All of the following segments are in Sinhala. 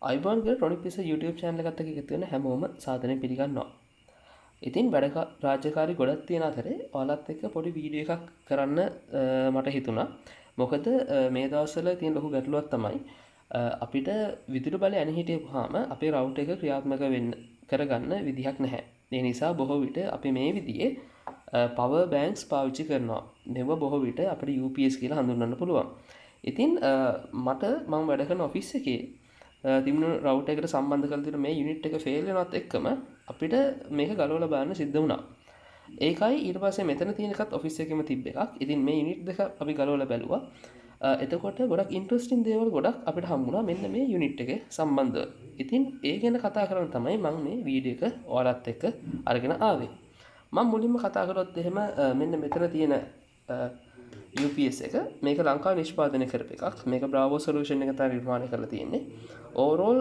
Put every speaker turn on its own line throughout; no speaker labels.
අයිබෝන් ටොනික් පිස YouTube චැනල එකත් එක්ක එකතු වෙන හැමෝම සාදරයෙන් පිළිගන්නවා. ඉතින් වැඩ රාජකාරි ගොඩක් තියෙන අතරේ ඔයාලත් එක්ක පොඩි වීඩියෝ එකක් කරන්න මට හිතුණා. මොකද මේ දවස්වල තියෙන ලොකු ගැටලුවක් තමයි අපිට විදුලි බලය ඇන හිටියපුවාම අපේ රවුටර් එක ක්‍රියාත්මක වෙන්න කරගන්න විදිහක් නැහැ. ඒ නිසා බොහෝ විට අපි මේ විදිහේ power banks පාවිච්චි කරනවා. මේව බොහෝ විට අපිට UPS කියලා හඳුන්වන්න පුළුවන්. ඉතින් මට මම වැඩ කරන ඔෆිස් එකේ තිබුණු රවුටර් එකට සම්බන්ධ කරලා තියෙන මේ යුනිට් එක ෆේල් වෙනවත් එක්කම අපිට මේක ගලවලා බලන්න සිද්ධ වුණා. ඒකයි ඊට පස්සේ මෙතන තියෙන එකත් ඔෆිස් එකේම තිබ්බ එකක්. ඉතින් මේ යුනිට් දෙක අපි ගලවලා බැලුවා. එතකොට ගොඩක් ඉන්ට්‍රස්ටිං දේවල් ගොඩක් අපිට හම්බුණා මෙන්න මේ යුනිට් එකේ සම්බන්ධව. ඉතින් ඒ ගැන කතා කරන්න තමයි මම මේ වීඩියෝ එක ඔයාලත් එක්ක අරගෙන ආවේ. මම මුලින්ම කතා කරොත් එහෙම මෙන්න මෙතන තියෙන UPS එක මේක ලංකාව නිෂ්පාදනය කරපු එකක්. මේක Bravo Solution එක තමයි නිර්මාණය කරලා තියෙන්නේ. ඕවරෝල්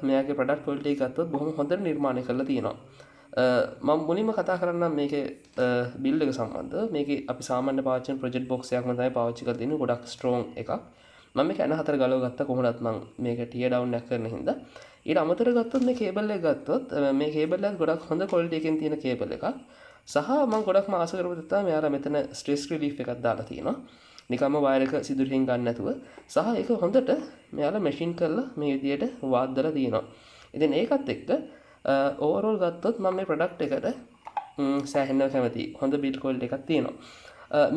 මෙයාගේ ප්‍රොඩක්ට් ක්වොලිටි එක ගත්තොත් බොහොම හොඳට නිර්මාණය කරලා තියෙනවා. මම මුලින්ම කතා කරන්නම් මේකේ බිල්ඩ් එක සම්බන්ධව. මේකේ අපි සාමාන්‍ය පාවිච්චි කරන ප්‍රොජෙක්ට් බොක්ස් එකක්ම තමයි පාවිච්චි කරලා තියෙන්නේ. ගොඩක් ස්ට්‍රෝං එකක්. මම මේක 94 ගලව ගත්තා කොහොමදත් මම මේක ටියර් ඩවුන් එක කරන හින්දා. ඊට අමතරව ගත්තොත් මේ කේබල් එක ගත්තොත් මේ කේබල් එක ගොඩක් හොඳ ක්වොලිටි එකකින් තියෙන කේබල් එකක්. සහ මම ගොඩක්ම ආස කරපු දේ තමයි මෙයාලා මෙතන ස්ට්‍රෙස් රිලීෆ් එකක් දාලා තියෙනවා. නිකම්ම වයර් එක සිදුරෙන් ගන්න නැතුව සහ ඒක හොඳට මෙයාලා මැෂින් කරලා මේ විදියට වාද්දලා තියෙනවා. ඉතින් ඒකත් එක්ක ඕවරෝල් ගත්තොත් මම මේ ප්‍රොඩක්ට් එකට සෑහෙන්න කැමතියි. හොඳ බිල්ඩ් ක්වොලිටි එකක් තියෙනවා.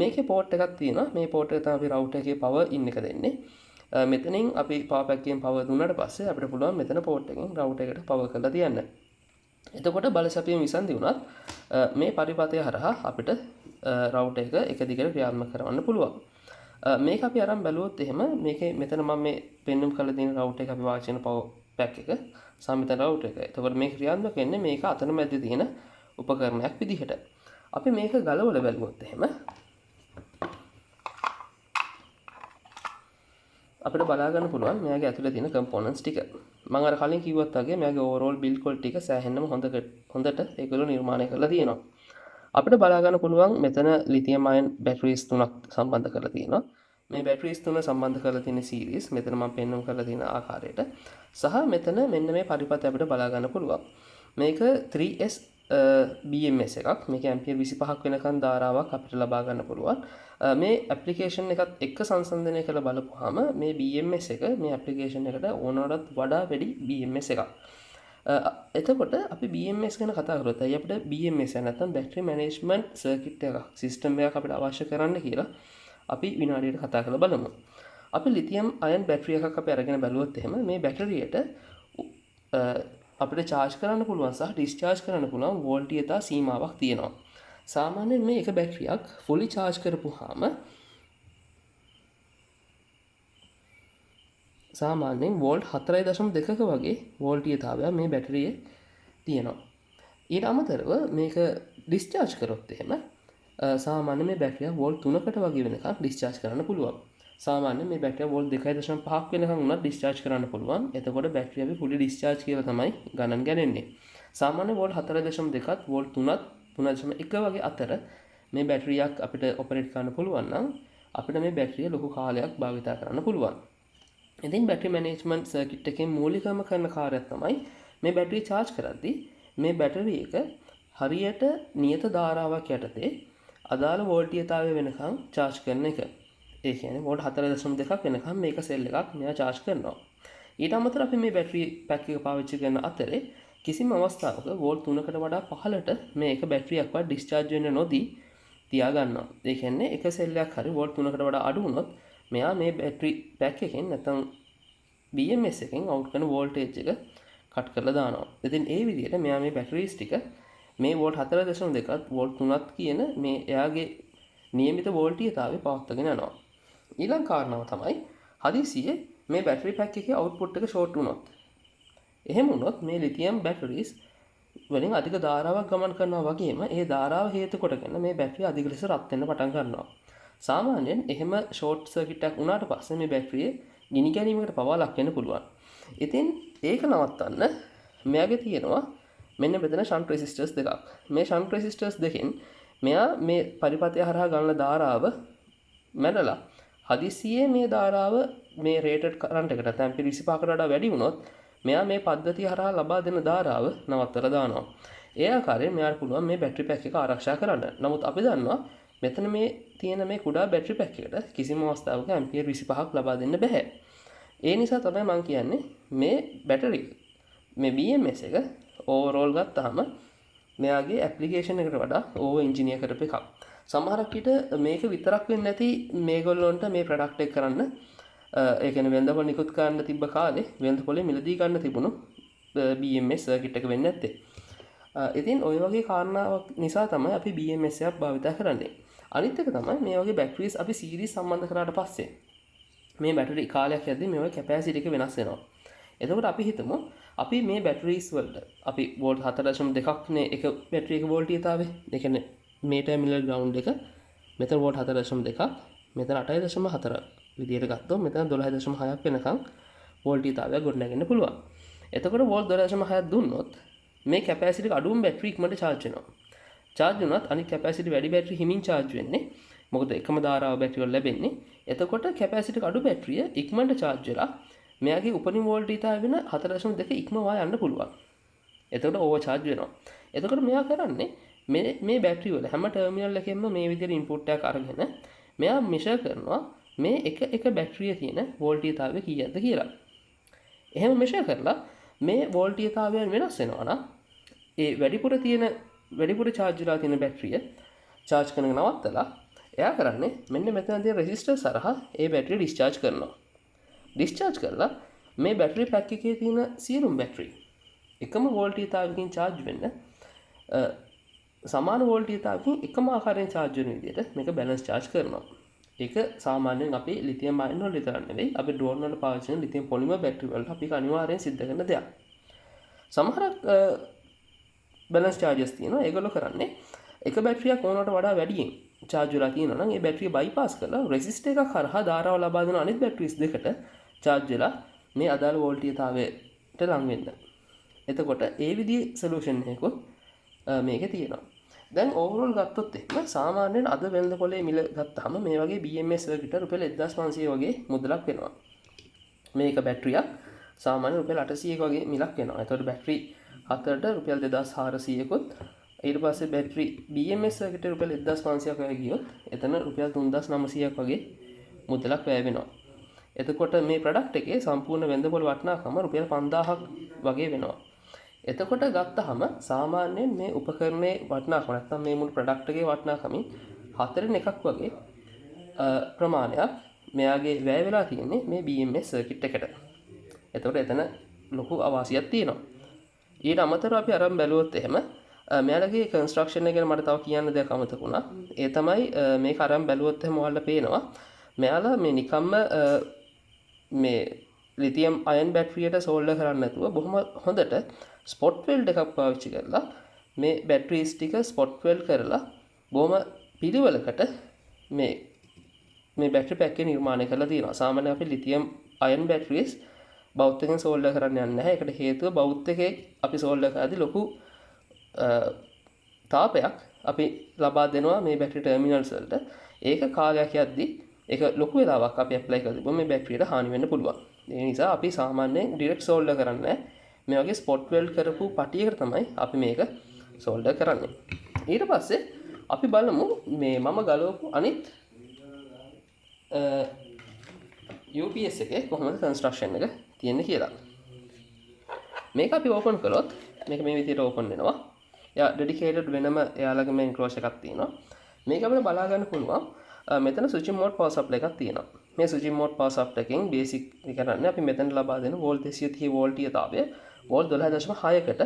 මේකේ පෝට් එකක් තියෙනවා. මේ පෝට් එක තමයි අපි රවුටර් එකේ පවර් ඉන් එක දෙන්නේ. මෙතනින් අපි පවර් පැක් එකෙන් පවර් දුන්නාට පස්සේ අපිට පුළුවන් මෙතන පෝට් එකෙන් රවුටර් එකට පවර් කරලා තියන්න. එතකොට බලසැපීම විසන්දි වුණත් මේ පරිපථය හරහා අපිට රවුටර් එක දිගට ක්‍රියාත්මක කරවන්න පුළුවන්. මේක අපි අරන් බැලුවොත් එහෙම මේකේ මෙතන මම මේ පෙන්වුම් කරලා තියෙන රවුටර් එක අපි පාවිච්චි කරන පවර් පැක් එක සමිත රවුටර් එක. එතකොට මේක ක්‍රියාත්මක වෙන්නේ මේක අතන මැද තියෙන උපකරණයක් විදිහට. අපි මේක ගලවලා බැලුවොත් එහෙම අපිට බලා ගන්න පුළුවන් මෙයාගේ ඇතුලේ තියෙන කම්පොනන්ට්ස් ටික. මම අර කලින් කිව්වත් වගේ මෙයාගේ ඕවරෝල් බිල්ඩ් ක්වොලිටි එක සෑහෙන්නම හොඳට ඒගොල්ලෝ නිර්මාණය කරලා තියෙනවා. අපිට බලා ගන්න පුළුවන් මෙතන ලිතියම් අයන් බැටරිස් තුනක් සම්බන්ධ කරලා තියෙනවා. මේ බැටරිස් තුන සම්බන්ධ කරලා තියෙන සීරීස් මෙතන මම පෙන්වන්න කරලා තියෙන ආකාරයට සහ මෙතන මෙන්න මේ පරිපථය අපිට බලා ගන්න පුළුවන්. මේක 3S BMS එකක්. මේක ඇම්පියර් 25ක් වෙනකන් ධාරාවක් අපිට ලබා ගන්න පුළුවන්. මේ ඇප්ලිකේෂන් එකත් එක්ක සංසන්දනය කරලා බලපුවාම මේ BMS එක මේ ඇප්ලිකේෂන් එකට ඕනවටත් වඩා වැඩි BMS එකක්. එතකොට අපි BMS ගැන කතා කරොත් අපිට BMS නැත්නම් බැටරි මැනේජ්මන්ට් සර්කිට් එකක් සිස්ටම් එකක් අපිට අවශ්‍ය කරන්න කියලා අපි විනාඩියට කතා කරලා බලමු. අපි ලිතියම් අයන් බැටරි එකක් අපි අරගෙන බැලුවොත් එහෙම මේ බැටරියට අපිට charge කරන්න පුළුවන් සහ discharge කරන්න පුළුවන් වෝල්ටීයතා සීමාවක් තියෙනවා. සාමාන්‍යයෙන් මේ එක බැටරියක් fully charge කරපුවාම සාමාන්‍යයෙන් වෝල්ට් 4.2ක වගේ වෝල්ටීයතාවයක් මේ බැටරියේ තියෙනවා. ඊට අමතරව මේක ඩිස්චාර්ජ් කරොත් එහෙම සාමාන්‍ය මේ බැටරිය වෝල්ට් 3කට වගේ වෙනකන් ඩිස්චාර්ජ් කරන්න පුළුවන්. සාමාන්‍ය මේ බැටරිය වෝල්ට් 2.5ක් වෙනකන් උනත් ඩිස්චාර්ජ් කරන්න පුළුවන්. එතකොට බැටරිය අපි fully discharge කියලා තමයි ගණන් ගන්නේ. සාමාන්‍ය වෝල්ට් 4.2ත් වෝල්ට් 3ත් 3.1 වගේ අතර මේ බැටරියක් අපිට ඔපරේට් කරන්න පුළුවන් නම් අපිට මේ බැටරිය ලොකු කාලයක් භාවිත කරන්න පුළුවන්. ඉතින් බැටරි මැනේජ්මන්ට් සර්කිට් එකේ මූලිකම කරන කාර්යය තමයි මේ බැටරිය charge කරද්දී මේ බැටරි එක හරියට නියත ධාරාවක් යටතේ අදාළ වෝල්ටීයතාවය වෙනකන් charge කරන එක. ඒ කියන්නේ වෝල්ට් 4.2ක් වෙනකන් මේක සෙල් එකක් මෙයා charge කරනවා. ඊට අමතරව අපි මේ බැටරි පැක් එක පාවිච්චි කරන අතරේ කිසිම අවස්ථාවක වෝල්ට් 3කට වඩා පහළට මේක බැටරියක්වත් discharge වෙන්න නොදී තියා ගන්නවා. ඒ කියන්නේ එක සෙල් එකක් හරි වෝල්ට් 3කට වඩා අඩු වුණොත් මෙයා මේ බැටරි පැක් එකෙන් නැත්නම් BMS එකෙන් අවුට් කරන වෝල්ටේජ් එක කට් කරලා දානවා. ඉතින් ඒ විදිහට මෙයා මේ බැටරිස් ටික මේ වෝල්ට් 4.2ත් වෝල්ට් 3ත් කියන මේ එයාගේ નિયમિત වෝල්ටීයතාවය පවත්වාගෙන යනවා. ඊළඟ කාරණාව තමයි හදිසියේ මේ බැටරි පැක් එකේ අවුට්පුට් එක ෂෝට් වුණොත්. එහෙම වුණොත් මේ ලිතියම් බැටරිස් වලින් අධික ධාරාවක් ගමන් කරනවා වගේම ඒ ධාරාව හේතු කොටගෙන මේ බැටරිය අධික ලෙස රත් වෙන්න පටන් ගන්නවා. සාමාන්‍යයෙන් එහෙම ෂෝට් සර්කිට් එකක් වුණාට පස්සේ මේ බැටරිය ගිනි ගැනීමකට පවා ලක් වෙන්න පුළුවන්. ඉතින් ඒක නවත්තන්න මෙයාගේ තියෙනවා මෙන්න මෙතන ෂන්ට් රෙසිස්ටර්ස් දෙකක්. මේ ෂන්ට් රෙසිස්ටර්ස් දෙකෙන් මෙයා මේ පරිපථය හරහා ගන්න ධාරාව මැඩලා හදිසියේ මේ ධාරාව මේ රේටඩ් කරන්ට් එකට නැත්නම් 25කට වඩා වැඩි වුණොත් මෙයා මේ පද්ධතිය හරහා ලබා දෙන ධාරාව නවත්තලා දානවා. ඒ ආකාරයෙන් මෙයාට පුළුවන් මේ බැටරි පැක් එක ආරක්ෂා කරන්න. නමුත් අපි දන්නවා මෙතන මේ තියෙන මේ කුඩා බැටරි පැක් එකට කිසිම අවස්ථාවක ඇම්පියර් 25ක් ලබා දෙන්න බෑ. ඒ නිසා තමයි මම කියන්නේ මේ බැටරි මේ BMS එක ඕවරෝල් ගත්තාම මෙයාගේ ඇප්ලිකේෂන් එකට වඩා ඕවර් ඉන්ජිනියර් කරපු එකක්. සමහරක් විට මේක විතරක් වෙන්නේ නැති මේගොල්ලොන්ට මේ ප්‍රොඩක්ට් එක කරන්න ඒ කියන්නේ වෙළඳපොළ නිකුත් කරන්න තිබ්බ කාලේ වෙළඳපොළේ මිලදී ගන්න තිබුණු BMS සර්කිට් එක වෙන්නේ නැත්තේ. ඉතින් ওই වගේ කාරණාවක් නිසා තමයි අපි BMS එකක් භාවිත කරන්නේ. අනිත් එක තමයි මේ වගේ බැටරිස් අපි සීරීස් සම්බන්ධ කරාට පස්සේ මේ බැටරි කාලයක් යද්දී මේ වගේ කැපැසිටි එක වෙනස් වෙනවා. එතකොට අපි හිතමු අපි මේ බැටරිස් වලට අපි වෝල්ට් 4.2ක් නේ එක බැටරි එක වෝල්ටීයතාවේ. ඒ කියන්නේ මේ ටර්මිනල් ග්‍රවුන්ඩ් එක මෙතන වෝල්ට් 4.2ක් මෙතන 8.4 විදියට ගත්තොත් මෙතන 12.6ක් වෙනකන් වෝල්ටීයතාවයක් ගොඩනගන්න පුළුවන්. එතකොට වෝල්ට් 12.6ක් දුන්නොත් මේ කැපැසිටි අඩුම බැටරි ඉක්මනට charge වෙනවා. charge වුණත් අනිත් කැපැසිටි වැඩි බැටරි හිමින් charge වෙන්නේ. මොකද එකම ධාරාව බැටරි වල ලැබෙන්නේ. එතකොට කැපැසිටි අඩු බැටරිය ඉක්මනට charge වෙලා මෙයාගේ උපරිම වෝල්ටීයතාවය වෙන 4.2 ඉක්මවා යන්න පුළුවන්. එතකොට ඕවර් charge වෙනවා. එතකොට මෙයා කරන්නේ මේ බැටරි වල හැම ටර්මිනල් එකෙන්ම මේ විදිහට ඉන්පුට් එකක් අරගෙන මෙයා මෙෂර් කරනවා මේ එක බැටරියේ තියෙන වෝල්ටීයතාවය කීයක්ද කියලා. එහෙම මෙෂර් කරලා මේ වෝල්ටීයතාවයන් වෙනස් වෙනවා නම් ඒ වැඩිපුර charge වෙලා තියෙන බැටරිය charge කරන නවත්තලා එයා කරන්නේ මෙන්න මෙතන තියෙන රෙසිස්ටර් සරහා ඒ බැටරිය ඩිස්චාර්ජ් කරනවා. ඩිස්චාර්ජ් කරලා මේ බැටරි පැක් එකේ තියෙන සියලුම බැටරි එකම වෝල්ටීයතාවයකින් charge වෙන්න සමාන වෝල්ටීයතාවකින් එකම ආකාරයෙන් charge වෙන විදිහට මේක බැලන්ස් charge කරනවා. ඒක සාමාන්‍යයෙන් අපි ලිතියම් අයන් වල විතරක් නෙවෙයි අපි ඩ්‍රෝන් වල පාවිච්චි කරන ලිතියම් පොලිමර් බැටරි වලට අපි අනිවාර්යෙන් සිද්ධ කරන දෙයක්. සමහරක් බැලන්ස් charges තියෙනවා. ඒගොල්ලෝ කරන්නේ එක බැටරියක් ඕනකට වඩා වැඩියෙන් charge වෙලා තියෙනවා නම් ඒ බැටරිය bypass කරලා රෙසිස්ටර් එකක් හරහා ධාරාව ලබා දෙන අනිත් බැටරිස් දෙකට charge වෙලා මේ අදාළ වෝල්ටීයතාවයට ලං වෙන්න. එතකොට ඒ විදිහේ සොලියුෂන් එකකුත් මේකේ තියෙනවා. දැන් ඕවරෝල් ගත්තොත් එහෙම සාමාන්‍යයෙන් අද වෙළඳපොලේ මිල ගත්තාම මේ වගේ BMS සර්කිට් රුපියල් 1500 වගේ මුදලක් වෙනවා. මේක බැටරියක් සාමාන්‍ය රුපියල් 800ක වගේ මිලක් වෙනවා. එතකොට බැටරි 4ට රුපියල් 2400කුත් ඊට පස්සේ බැටරි BMS සර්කිට් රුපියල් 1500ක් වගේ ගියොත් එතන රුපියල් 3900ක් වගේ මුදලක් වැය වෙනවා. එතකොට මේ ප්‍රොඩක්ට් එකේ සම්පූර්ණ වෙළඳපොළ වටිනාකම රුපියල් 5000ක් වගේ වෙනවා. එතකොට ගත්තහම සාමාන්‍යයෙන් මේ උපකරණයේ වටිනාකම නැත්නම් මේ මුළු ප්‍රොඩක්ට් එකේ වටිනාකමින් 4න් එකක් වගේ ප්‍රමාණයක් මෙයාගේ වැය වෙලා තියෙන්නේ මේ BMS සර්කිට් එකට. එතකොට එතන ලොකු අවාසියක් තියෙනවා. ඊට අමතරව අපි අරන් බැලුවොත් එහෙම මෙයාලගේ කන්ස්ට්‍රක්ෂන් එක ගැන මට තව කියන්න දෙයක් අමතක වුණා. ඒ තමයි මේක අරන් බැලුවොත් එහෙම ඔයාලට පේනවා මෙයාලා මේ නිකම්ම මේ ලිතියම් අයන් බැටරියට සෝල්ඩර් කරන්න නැතුව බොහොම හොඳට ස්පොට් වෙල්ඩ් එකක් පාවිච්චි කරලා මේ බැටරිස් ටික ස්පොට් වෙල්ඩ් කරලා බොහොම පිළිවෙලකට මේ බැටරි පැක් එක නිර්මාණය කරලා තියෙනවා. සාමාන්‍යයෙන් අපි ලිතියම් අයන් බැටරිස් බෞද්ධ එකෙන් සෝල්ඩර් කරන්න යන්නේ නැහැ. ඒකට හේතුව බෞද්ධ එකේ අපි සෝල්ඩර් කරද්දී ලොකු තාපයක් අපි ලබා දෙනවා මේ බැටරි ටර්මිනල්ස් වලට. ඒක කාලයක් යද්දී ඒක ලොකු වෙලාවක් අපි ඇප්ලයි කරලා මේ බැටරියට හානි වෙන්න පුළුවන්. ඒ නිසා අපි සාමාන්‍යයෙන් ඩිරෙක්ට් සෝල්ඩර් කරන්නේ මේ වගේ ස්පොට් වෙල්ඩ් කරපු පටියකට තමයි අපි මේක සෝල්ඩර් කරන්නේ. ඊට පස්සේ අපි බලමු මේ මම ගලවපු අනිත් UPS එකේ කොහොමද කන්ස්ට්‍රක්ෂන් එක තියෙන්නේ කියලා. මේක අපි ඕපන් කළොත් මේක මේ විදිහට ඕපන් වෙනවා. එයා ඩෙඩිකේටඩ් වෙනම එයාලගේ මේ එන්ක්ලෝෂර් එකක් තියෙනවා. මේක අපිට බලා ගන්න පුළුවන්. මෙතන ස්විචින් මෝඩ් පවර් සප්ලයි එකක් තියෙනවා. මේ ස්විචින් මෝඩ් පවර් සප්ලයි එකෙන් බේසික් කරන්නේ අපි මෙතන ලබා දෙන වෝල්ට් 230 වෝල්ටීයතාවය වෝල්ට් 12.6කට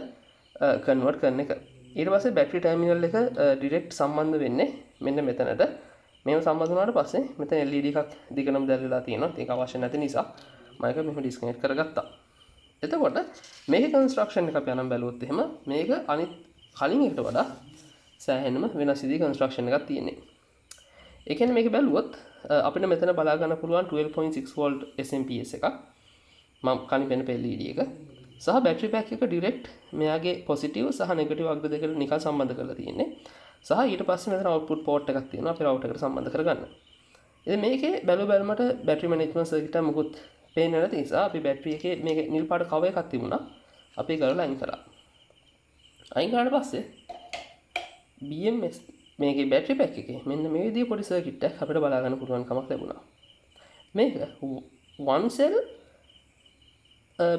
කන්වර්ට් කරන එක. ඊට පස්සේ බැටරි ටර්මිනල් එක ඩිරෙක්ට් සම්බන්ධ වෙන්නේ මෙන්න මෙතනට. මේව සම්බන්ධ වුණාට පස්සේ මෙතන LED එකක් දිගටම දැල්ලා තියෙනවා. ඒක අවශ්‍ය නැති නිසා මම ඒක මෙහෙම ඩිස්කනෙක්ට් කරගත්තා. එතකොට මේකේ කන්ස්ට්‍රක්ෂන් එක අපි අනම් බැලුවොත් එහෙම මේක අනිත් කලින් එකට වඩා සෑහෙනම වෙනස් විදිහේ කන්ස්ට්‍රක්ෂන් එකක් තියෙන්නේ. ඒ කියන්නේ මේක බැලුවොත් අපිට මෙතන බලා ගන්න පුළුවන් 12.6 වෝල්ට් SMPS එකක්. මම කලින් පෙන්නපු LED එක. සහ බැටරි පැක් එක ඩිරෙක්ට් මෙයාගේ පොසිටිව් සහ නෙගටිව් අග්‍ර දෙකට නිකන් සම්බන්ධ කරලා තියෙන්නේ. සහ ඊට පස්සේ මෙතන අවුට්පුට් පෝට් එකක් තියෙනවා අපි රවුටර් එකට සම්බන්ධ කරගන්න. ඉතින් මේකේ බැලුමට බැටරි මැනේජ්මන්ට් සර්කිට් එක මොකුත් පේන්නේ නැති නිසා අපි බැටරි එකේ මේක නිල් පාට කවර් එකක් තිබුණා. අපි කරලා අයින් කරා. අයින් කරාට පස්සේ BMS මේකේ බැටරි පැක් එකේ මෙන්න මේ විදිහේ පොඩි සර්කිට් එකක් අපිට බලා ගන්න පුළුවන් කමක් ලැබුණා. මේක one cell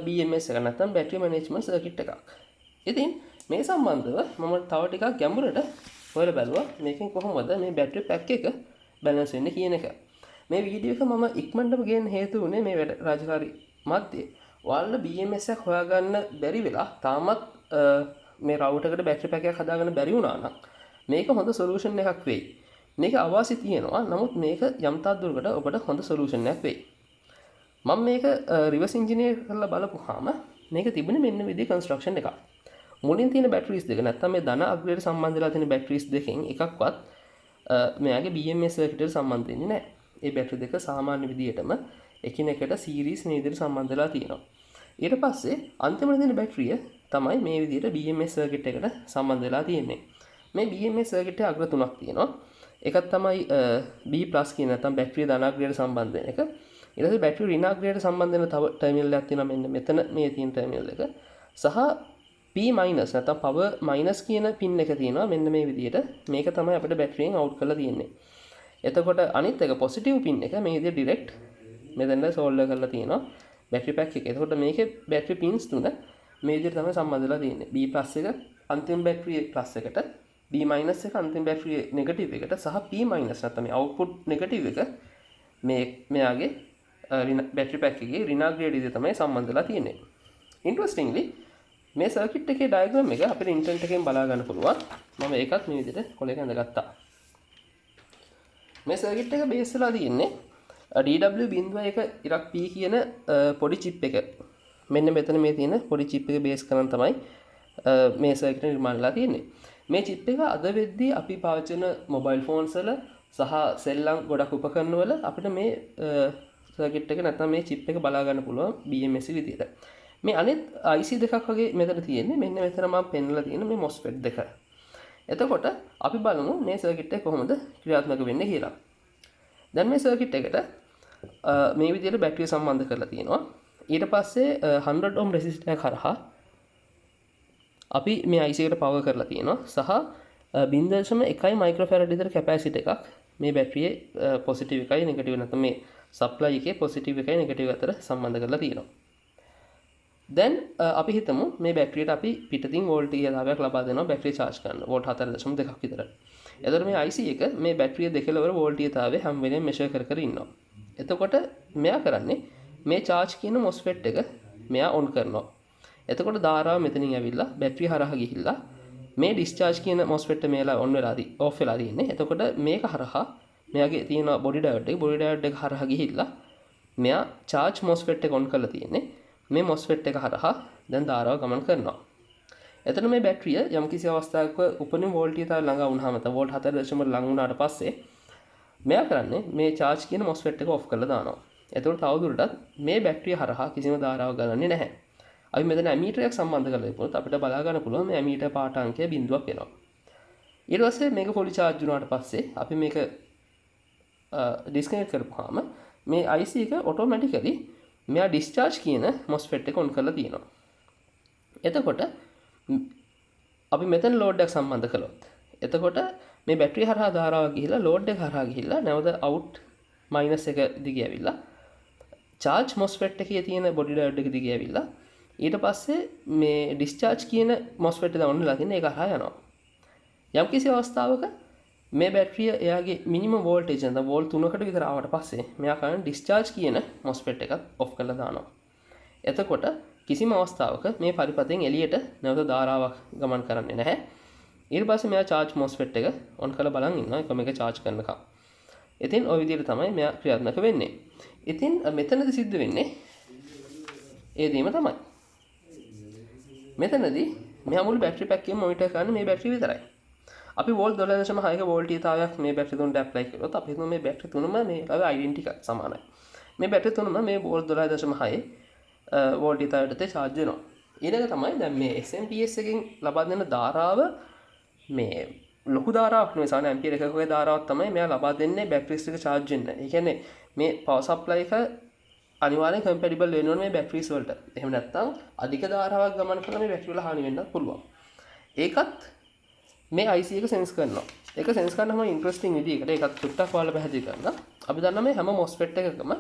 BMS එක නැත්නම් බැටරි මැනේජ්මන්ට් සර්කිට් එකක්. ඉතින් මේ සම්බන්ධව මම තව ටිකක් ගැඹුරට හොයලා බැලුවා මේකෙන් කොහොමද මේ බැටරි පැක් එක බැලන්ස් වෙන්නේ කියන එක. මේ වීඩියෝ එක මම ඉක්මනටම ගේන්න හේතු වුණේ මේ වැඩ රාජකාරී මැද්දේ ඔයාලා BMS එකක් හොයාගන්න බැරි වෙලා තාමත් මේ රවුටර් එකට බැටරි පැක් එකක් හදාගන්න බැරි වුණා නම් මේක හොඳ සොලියුෂන් එකක් වෙයි. මේක අවාසි තියෙනවා. නමුත් මේක යම් තාක් දුරකට ඔබට හොඳ සොලියුෂන් එකක් වෙයි. මම මේක රිවර්ස් ඉන්ජිනියර් කරලා බලපුවාම මේක තිබුණේ මෙන්න විදිහේ කන්ස්ට්‍රක්ෂන් එකක්. මුලින් තියෙන බැටරිස් දෙක නැත්නම් මේ ධන අග්‍රයට සම්බන්ධ වෙලා තියෙන බැටරිස් දෙකෙන් එකක්වත් මෙයාගේ BMS සර්කිට් එකට සම්බන්ධ වෙන්නේ නැහැ. ඒ බැටරි දෙක සාමාන්‍ය විදිහටම එකිනෙකට සීරීස් මේ විදිහට සම්බන්ධ වෙලා තියෙනවා. ඊට පස්සේ අන්තිමට තියෙන බැටරිය තමයි මේ විදිහට BMS සර්කිට් එකට සම්බන්ධ වෙලා තියෙන්නේ. මේ BMS සර්කිට් එකේ අග්‍ර තුනක් තියෙනවා. එකක් තමයි B+ කියන නැත්නම් බැටරිය ධනාග්‍රයට සම්බන්ධ වෙන එක. ඊට පස්සේ බැටරි ඍණාග්‍රයට සම්බන්ධ වෙන තව ටර්මිනල් එකක් තියෙනවා මෙන්න මෙතන මේ තියෙන ටර්මිනල් එක. සහ P- නැත්නම් power minus කියන පින් එක තියෙනවා මෙන්න මේ විදිහට. මේක තමයි අපිට බැටරියෙන් අවුට් කරලා තියෙන්නේ. එතකොට අනිත් එක පොසිටිව් පින් එක මේ විදිහට ඩිරෙක්ට් මෙතන සෝල්ඩර් කරලා තියෙනවා බැටරි පැක් එක. එතකොට මේකේ බැටරි පින්ස් තුන මේ විදිහට තමයි සම්බන්ධ වෙලා තියෙන්නේ. B+ එක අන්තිම බැටරියේ ප්ලස් එකට, B- එක අන්තිම බැටරියේ නෙගටිව් එකට සහ P- නැත්නම් මේ අවුට්පුට් නෙගටිව් එක මෙයාගේ බැටරි පැක් එකේ ඍණාග්‍රයට විදිහට තමයි සම්බන්ධ වෙලා තියෙන්නේ. ඉන්ටරෙස්ටින්ග්ලි මේ සර්කිට් එකේ ඩයග්‍රෑම් එක අපිට ඉන්ටර්නෙට් එකෙන් බලා ගන්න පුළුවන්. මම ඒකත් මේ විදිහට කොලයක ඇඳගත්තා. මේ සර්කිට් එක බේස් වෙලා තියෙන්නේ DW01 ඉරක් P කියන පොඩි චිප් එක. මෙන්න මෙතන මේ තියෙන පොඩි චිප් එක බේස් කරන් තමයි මේ සර්කිට් එක නිර්මාණය වෙලා තියෙන්නේ. මේ චිප් එක අද වෙද්දී අපි පාවිච්චි කරන මොබයිල් ෆෝන්ස් වල සහ සෙල්ලම් ගොඩක් උපකරණ වල අපිට මේ සර්කිට් එක නැත්නම් මේ චිප් එක බලා ගන්න පුළුවන් BMS විදිහට. මේ අනිත් IC දෙකක් වගේ මෙතන තියෙන්නේ. මෙන්න මෙතන මම පෙන්නලා තියෙන මේ MOSFET දෙක. එතකොට අපි බලමු මේ සර්කිට් එක කොහොමද ක්‍රියාත්මක වෙන්නේ කියලා. දැන් මේ සර්කිට් එකට මේ විදිහට බැටරිය සම්බන්ධ කරලා තියෙනවා. ඊට පස්සේ 100 ohm රෙසිස්ටර් එක කරහා අපි මේ IC එකට පවර් කරලා තියෙනවා. සහ 0.1 මයික්‍රෝෆැරඩ් විතර කැපැසිටි එකක් මේ බැටරියේ පොසිටිව් එකයි නෙගටිව් නැත්නම් මේ සප්ලයි එකේ පොසිටිව් එකයි නෙගටිව් අතර සම්බන්ධ කරලා තියෙනවා. දැන් අපි හිතමු මේ බැටරියට අපි පිටතින් වෝල්ටේජයක් ලබා දෙනවා බැටරිය charge කරන්න. වෝල්ට් 4.2ක් විතර. එතකොට මේ IC එක මේ බැටරිය දෙකලවර වෝල්ටේජතාවය හැම වෙලේම මෙෂර් කර කර ඉන්නවා. එතකොට මෙයා කරන්නේ මේ charge කියන MOSFET එක මෙයා on කරනවා. එතකොට ධාරාව මෙතනින් ඇවිල්ලා බැටරිය හරහා ගිහිල්ලා මේ discharge කියන MOSFET එක මේලා on වෙලාදී off වෙලා තියෙන්නේ. එතකොට මේක හරහා මෙයාගේ තියෙන body diode එක හරහා ගිහිල්ලා මෙයා charge MOSFET එක on කරලා තියෙන්නේ. මේ MOSFET එක හරහා දැන් ධාරාව ගමන් කරනවා. එතන මේ බැටරිය යම්කිසි අවස්ථාවක උපරිම වෝල්ටේජතාවය ළඟා වුණාම නැත්නම් වෝල්ට් 4.0 ළඟ වුණාට පස්සේ මෙයා කරන්නේ මේ charge කියන MOSFET එක off කරලා දානවා. එතකොට තවදුරටත් මේ බැටරිය හරහා කිසිම ධාරාවක් ගලන්නේ නැහැ. අපි මෙතන ඇමීටරයක් සම්බන්ධ කරලා ඉපොත් අපිට බලා ගන්න පුළුවන් මේ ඇමීටර් පාට අංකය බිඳුවක් වෙනවා. ඊට පස්සේ මේක fully charge වුණාට පස්සේ අපි මේක disconnect කරපුවාම මේ IC එක automatically මෙයා discharge කියන MOSFET එක on කරලා තියෙනවා. එතකොට අපි මෙතන load එකක් සම්බන්ධ කළොත් එතකොට මේ බැටරිය හරහා ධාරාව ගිහිලා load එක හරහා ගිහිලා නැවත out minus එක දිගේ ඇවිල්ලා charge MOSFET එකේ තියෙන body diode එක දිගේ ඇවිල්ලා ඊට පස්සේ මේ discharge කියන MOSFET එක on වෙලා තියෙන ඒක හරහා යනවා. යම්කිසි අවස්ථාවක මේ බැටරිය එයාගේ මිනිමම් වෝල්ටේජ් නැත්නම් වෝල්ට් 3කට විතර ආවට පස්සේ මෙයා කරන ඩිස්චාර්ජ් කියන MOSFET එකත් ඔෆ් කරලා දානවා. එතකොට කිසිම අවස්ථාවක මේ පරිපතෙන් එළියට නැවත ධාරාවක් ගමන් කරන්නේ නැහැ. ඊට පස්සේ මෙයා charge MOSFET එක ඔන් කරලා බලන් ඉන්නවා එකම එක charge කරනකම්. ඉතින් ওই විදිහට තමයි මෙයා ක්‍රියාත්මක වෙන්නේ. ඉතින් මෙතනදී සිද්ධ වෙන්නේ ඒ දෙයම තමයි. මෙතනදී මෙයා මුළු බැටරි පැක් එකම මොනිටර් කරන්නේ මේ බැටරිය විතරයි. අපි වෝල්ට් 12.6ක වෝල්ටේජතාවයක් මේ බැටරි තුනට ඇප්ලයි කළොත් අපි හිතමු මේ බැටරි තුනම මේ වගේ ඩෙන්ටිකල් සමානයි. මේ බැටරි තුනම මේ වෝල්ට් 12.6 වෝල්ටේජතාවයට charge වෙනවා. ඊළඟ තමයි දැන් මේ SMPS එකෙන් ලබා දෙන ධාරාව මේ ලොකු ධාරාවක් නෙවෙයි සාමාන්‍ය ඇම්පියර් එකක වගේ ධාරාවක් තමයි මෙයා ලබා දෙන්නේ බැටරිස් එක charge වෙන්න. ඒ කියන්නේ මේ power supply එක අනිවාර්යෙන් කම්පැටිබල් වෙන්න ඕනේ මේ බැටරිස් වලට. එහෙම නැත්නම් අධික ධාරාවක් ගමන් කරලා මේ බැටරි වල හානි වෙන්නත් පුළුවන්. ඒකත් මේ IC එක සෙන්ස් කරනවා. ඒක සෙන්ස් කරනම ඉන්ට්‍රස්ටිං විදිහකට ඒකත් චුට්ටක් ඔයාලා පැහැදිලි කරන්න. අපි දන්නා මේ හැම MOSFET එකකම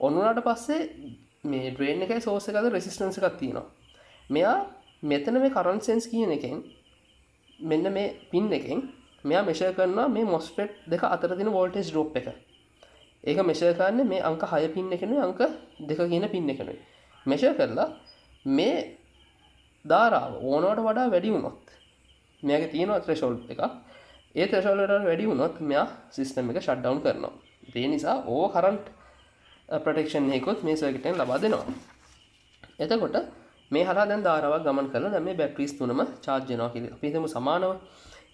ඔන් වුණාට පස්සේ මේ ඩ්‍රේන් එකේ සෝස් එක අතර රෙසිස්ටන්ස් එකක් තියෙනවා. මෙයා මෙතන මේ කරන්ට් සෙන්ස් කියන එකෙන් මෙන්න මේ පින් එකෙන් මෙයා මෙෂර් කරනවා මේ MOSFET දෙක අතර තියෙන වෝල්ටේජ් ඩ්‍රොප් එක. ඒක මෙෂර් කරන්නේ මේ අංක 6 පින් එකනේ අංක 2 කියන පින් එකනේ. මෙෂර් කරලා මේ ධාරාව ඕනවට වඩා වැඩි වුණොත් මෙයාගේ තියෙනවා threshold එකක්. ඒ threshold එකට වැඩි වුණොත් මෙයා සිස්ටම් එක shut down කරනවා. ඒ නිසා ඕවර් කරන්ට් ප්‍රොටෙක්ෂන් එකකුත් මේ සර්කිට් එකෙන් ලබා දෙනවා. එතකොට මේ හරහා දැන් ධාරාවක් ගමන් කරලා දැන් මේ බැටරිස් තුනම charge වෙනවා කියලා. අපි හිතමු සමානව.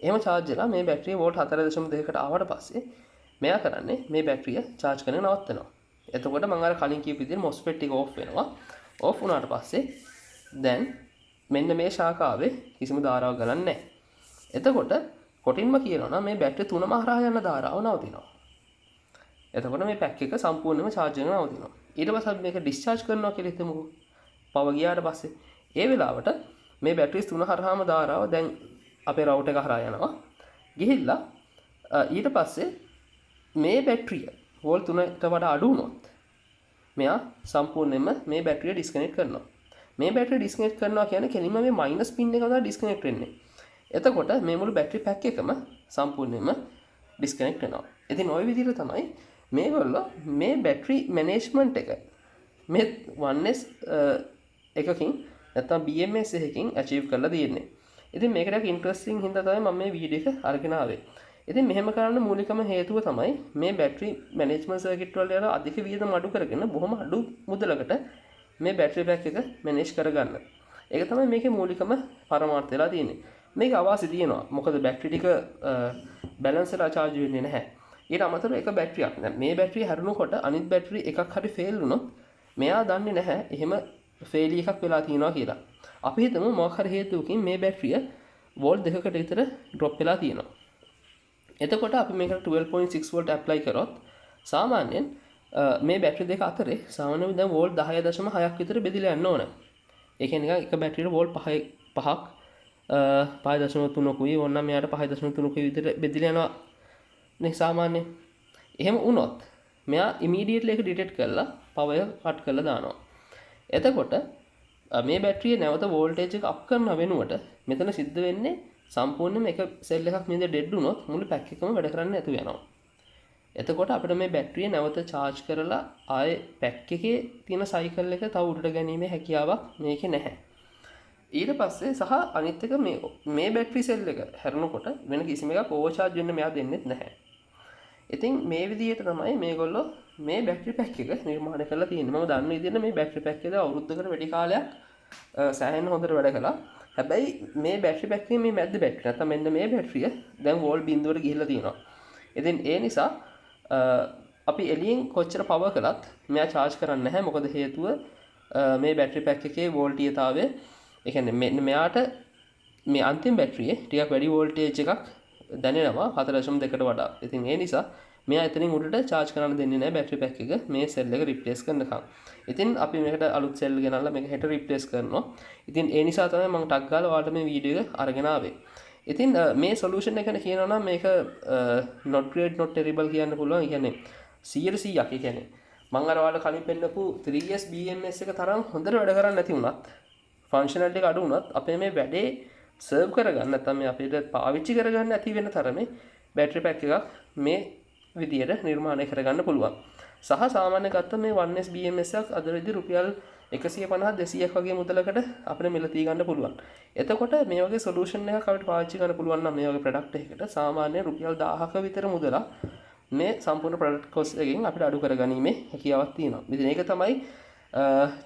එහෙම charge වෙලා මේ බැටරිය වෝල්ට් 4.2කට ආවට පස්සේ මෙයා කරන්නේ මේ බැටරිය charge කරන නවත්තනවා. එතකොට මම අර කලින් කියපු විදිහට MOSFET එක off වෙනවා. off වුණාට පස්සේ දැන් මෙන්න මේ ශාඛාවේ කිසිම ධාරාවක් ගලන්නේ නැහැ. එතකොට කොටින්ම කියනවා නම් මේ බැටරි තුනම හරහා යන ධාරාව නවතිනවා. එතකොට මේ පැක් එක සම්පූර්ණයෙන්ම charge වෙනවා නවතිනවා. ඊට පස්සේ අපි මේක discharge කරනවා කියලා හිතමුකෝ. පවර් ගියාට පස්සේ ඒ වෙලාවට මේ බැටරිස් තුන හරහාම ධාරාව දැන් අපේ රවුටර් එක හරහා යනවා. ගිහිල්ලා ඊට පස්සේ මේ බැටරිය වෝල්ට් 3ට වඩා අඩු වුණොත් මෙයා සම්පූර්ණයෙන්ම මේ බැටරිය ඩිස්කනෙක්ට් කරනවා. මේ බැටරිය ඩිස්කනෙක්ට් කරනවා කියන්නේ කෙලින්ම මේ මයිනස් පින් එක තමයි ඩිස්කනෙක්ට් වෙන්නේ. එතකොට මේ මුළු බැටරි පැක් එකම සම්පූර්ණයෙන්ම ඩිස්කනෙක්ට් වෙනවා. ඉතින් ওই විදිහට තමයි මේගොල්ලෝ මේ බැටරි මැනේජ්මන්ට් එක මේ 1S එකකින් නැත්නම් BMS එකකින් achieve කරලා තියෙන්නේ. ඉතින් මේක ටිකක් ඉන්ටරෙස්ටිං හින්දා තමයි මම මේ වීඩියෝ එක අරගෙන ආවේ. ඉතින් මෙහෙම කරන්න මූලිකම හේතුව තමයි මේ බැටරි මැනේජ්මන්ට් සර්කිට් වල යන අධික වියදම් අඩු කරගෙන බොහොම අඩු මුදලකට මේ බැටරි පැක් එක මැනේජ් කරගන්න. ඒක තමයි මේකේ මූලිකම පරමාර්ථය වෙලා තියෙන්නේ. මේක අවාසි තියෙනවා. මොකද බැටරි ටික බැලන්ස් වෙලා charge වෙන්නේ නැහැ. ඊට අමතරව එක බැටරියක් නෑ. මේ බැටරිය හැරුණකොට අනිත් බැටරි එකක් හරි ෆේල් වුණොත් මෙයා දන්නේ නැහැ එහෙම ෆේලි එකක් වෙලා තියෙනවා කියලා. අපි හිතමු මොකක් හරි හේතුවකින් මේ බැටරිය වෝල්ට් 2කට විතර ඩ්‍රොප් වෙලා තියෙනවා. එතකොට අපි මේකට 12.6 වෝල්ට් ඇප්ලයි කරොත් සාමාන්‍යයෙන් මේ බැටරි දෙක අතරේ සාමාන්‍යයෙන් දැන් වෝල්ට් 10.6ක් විතර බෙදලා යන්න ඕන. ඒ කියන්නේ එක බැටරියට වෝල්ට් 5ක් 5.3කුයි ඕනනම් මෙයාට 5.3කුයි විතර බෙදලා යනවා නේ සාමාන්‍යයෙන්. එහෙම වුණොත් මෙයා ඉමීඩියට්ලි ඒක ඩිටෙක්ට් කරලා පවර් එක කට් කරලා දානවා. එතකොට මේ බැටරිය නැවත වෝල්ටේජ් එක අප් කරන වෙනුවට මෙතන සිද්ධ වෙන්නේ සම්පූර්ණයෙන්ම එක සෙල් එකක් නේද ඩෙඩ් වුණොත් මුළු පැක් එකම වැඩ කරන්නේ නැතුව යනවා. එතකොට අපිට මේ බැටරිය නැවත charge කරලා ආයේ පැක් එකේ තියෙන සයිකල් එක තව උඩට ගැනීමේ හැකියාවක් මේකේ නැහැ. ඊට පස්සේ සහ අනිත් එක මේ බැටරි සෙල් එක හැරෙනකොට වෙන කිසිම එකක් ඕවර් charge වෙන්න මෙයා දෙන්නේ නැහැ. ඉතින් මේ විදිහට තමයි මේගොල්ලෝ මේ බැටරි පැක් එක නිර්මාණය කරලා තියෙන්නේ. මම දන්න විදිහට මේ බැටරි පැක් එක අවුරුද්දකට වැඩි කාලයක් සෑහෙන හොඳට වැඩ කළා. හැබැයි මේ බැටරි පැක් එකේ මේ මැද්ද බැටරි නැත්නම් මෙන්න මේ බැටරිය දැන් වෝල්ට් බිඳුවට ගිහිල්ලා තියෙනවා. ඉතින් ඒ නිසා අපි එළියෙන් කොච්චර පවර් කළත් මෙයා charge කරන්නේ නැහැ. මොකද හේතුව මේ බැටරි පැක් එකේ වෝල්ටීයතාවය ඒ කියන්නේ මෙයාට මේ අන්තිම බැටරියේ ටිකක් වැඩි වෝල්ටේජ් එකක් දැනෙනවා 4.2කට වඩා. ඉතින් ඒ නිසා මෙයා එතනින් උඩට charge කරන්න දෙන්නේ නැහැ බැටරි පැක් එක මේ සෙල් එක රිප්ලේස් කරනකම්. ඉතින් අපි මේකට අලුත් සෙල් ගෙනල්ලා මේක හෙට රිප්ලේස් කරනවා. ඉතින් ඒ නිසා තමයි මම ටක් ගාලා ඔයාලට මේ වීඩියෝ එක අරගෙන ආවේ. ඉතින් මේ සොලියුෂන් එක ගැන කියනවා නම් මේක not great not terrible කියන්න පුළුවන්. ඒ කියන්නේ 100%ක්. ඒ කියන්නේ මම අර ඔයාලට කලින් පෙන්නපු 3S BMS එක තරම් හොඳට වැඩ කරන්නේ නැති වුණත් ෆන්ක්ෂනැලිටි එක අඩු වුණත් අපේ මේ වැඩේ සර්ව් කරගන්න නැත්නම් මේ අපිට පාවිච්චි කරගන්න නැති වෙන තරමේ බැටරි පැක් එකක් මේ විදියට නිර්මාණය කරගන්න පුළුවන්. සහ සාමාන්‍ය ගත්ත මේ 1S BMS එකක් අද වෙද්දී රුපියල් 150 200ක් වගේ මුදලකට අපිට මිල තිය ගන්න පුළුවන්. එතකොට මේ වගේ සොලියුෂන් එකක් අපිට පාවිච්චි කරන්න පුළුවන් නම් මේ වගේ ප්‍රොඩක්ට් එකකට සාමාන්‍ය රුපියල් 1000ක විතර මුදලක් මේ සම්පූර්ණ ප්‍රොඩක්ට් කොස්ට් එකෙන් අපිට අඩු කරගැනීමේ හැකියාවක් තියෙනවා. ඉතින් ඒක තමයි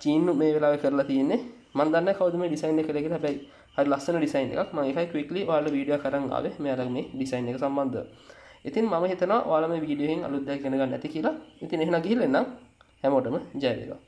චීන් මේ වෙලාවේ කරලා තියෙන්නේ. මම දන්නේ කවුද මේ ඩිසයින් එක කළේ කියලා. හැබැයි හරි ලස්සන ඩිසයින් එකක්. මම ඒකයි ක්වික්ලි ඔයාලට වීඩියෝ කරන් ආවේ මෙයාලා මේ ඩිසයින් එක සම්බන්ධව. ඉතින් මම හිතනවා ඔයාලා මේ වීඩියෝ එකෙන් අලුත් දෙයක් ඉගෙන ගන්න ඇති කියලා. ඉතින් එහෙනම් ගිහින් එන්නම්. හැමෝටම ජය වේවා.